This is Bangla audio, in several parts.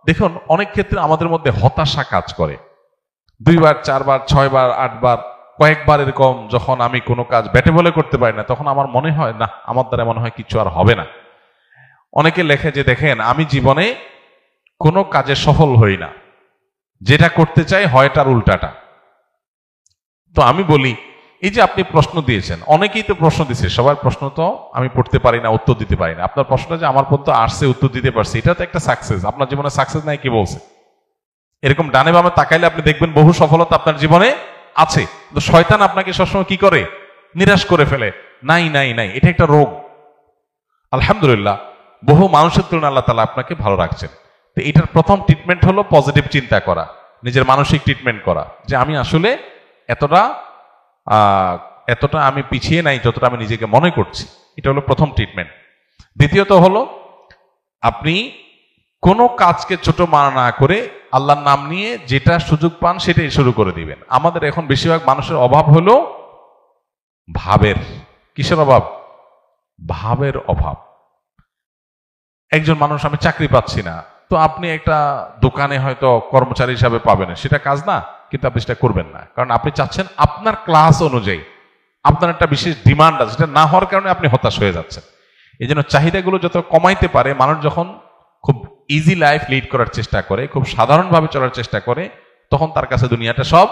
দেখুন, অনেক ক্ষেত্রে আমাদের মধ্যে হতাশা কাজ করে। 2 বার 4 বার 6 বার 8 বার কয়েকবার এরকম যখন আমি কোনো কাজ ব্যাটে বলে করতে পারি না, তখন আমার মনে হয় না, আমার দ্বারা মনে হয় কিছু আর হবে না। অনেকে লেখে যে দেখেন, আমি জীবনে কোনো কাজে সফল হই না, যেটা করতে চাই হয় তার উল্টাটা। তো আমি বলি, এই যে আপনি প্রশ্ন দিয়েছেন, অনেকেই তো প্রশ্ন দিচ্ছে, সবার প্রশ্ন তো আমি পড়তে পারি না, উত্তর দিতে পারি না। আপনার প্রশ্নটা যে আমার পর্যন্ত আসছে, উত্তর দিতে পারছি, এটা তো একটা সাকসেস। আপনার জীবনে সাকসেস নাই কি বলছে? এরকম ডানে বামে তাকাইলে আপনি দেখবেন বহু সফলতা আপনার জীবনে আছে। তো শয়তান আপনাকে সবসময় কি করে? নিরাশ করে ফেলে, নাই নাই নাই। এটা একটা রোগ। আলহামদুলিল্লাহ, বহু মানুষের তুলনায় আল্লাহ তাআলা আপনাকে ভালো রাখছেন। তো এটার প্রথম ট্রিটমেন্ট হলো পজিটিভ চিন্তা করা, নিজের মানসিক ট্রিটমেন্ট করা, যে আমি আসলে এতটা এতটা আমি পিছিয়ে নাই যতটা আমি নিজেকে মনে করছি। এটা হলো প্রথম ট্রিটমেন্ট। দ্বিতীয়ত হলো, আপনি কোনো কাজকে ছোট মনে না করে আল্লাহর নাম নিয়ে যেটা সুযোগ পান সেটাই শুরু করে দিবেন। আমাদের এখন বেশিরভাগ মানুষের অভাব হলো ভাবের। কিসের অভাব? ভাবের অভাব। একজন মানুষ, আমি চাকরি পাচ্ছি না, তো আপনি একটা দোকানে হয়তো কর্মচারী হিসাবে পাবেন, সেটা কাজ না, কিন্তু আপনি সেটা করবেন না, কারণ আপনি চাচ্ছেন আপনার ক্লাস অনুযায়ী আপনার একটা বিশেষ ডিমান্ড আছে, সেটা না হওয়ার কারণে আপনি হতাশ হয়ে যাচ্ছেন। এই জন্য চাহিদাগুলো যত কমাইতে পারে, মানুষ যখন খুব ইজি লাইফ লিড করার চেষ্টা করে, খুব সাধারণভাবে চলার চেষ্টা করে, তখন তার কাছে দুনিয়াটা সব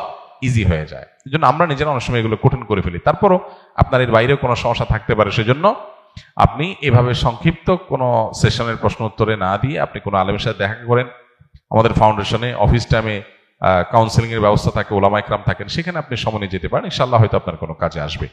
ইজি হয়ে যায়। এই জন্য আমরা নিজেরা অনেক সময় এগুলো কঠিন করে ফেলি। তারপরও আপনার এর বাইরেও কোনো সমস্যা থাকতে পারে, সেজন্য আপনি এভাবে সংক্ষিপ্ত কোনো সেশনের প্রশ্ন উত্তরে না দিয়ে আপনি কোনো আলেমের সাথে দেখা করেন। আমাদের ফাউন্ডেশনে অফিস টাইমে কাউন্সেলিং এর ব্যবস্থা থাকে, ওলামা ইকরাম থাকেন, সেখানে আপনি সময় নিয়ে যেতে পারেন। ইনশাআল্লাহ হয়তো আপনার কোনো কাজে আসবে।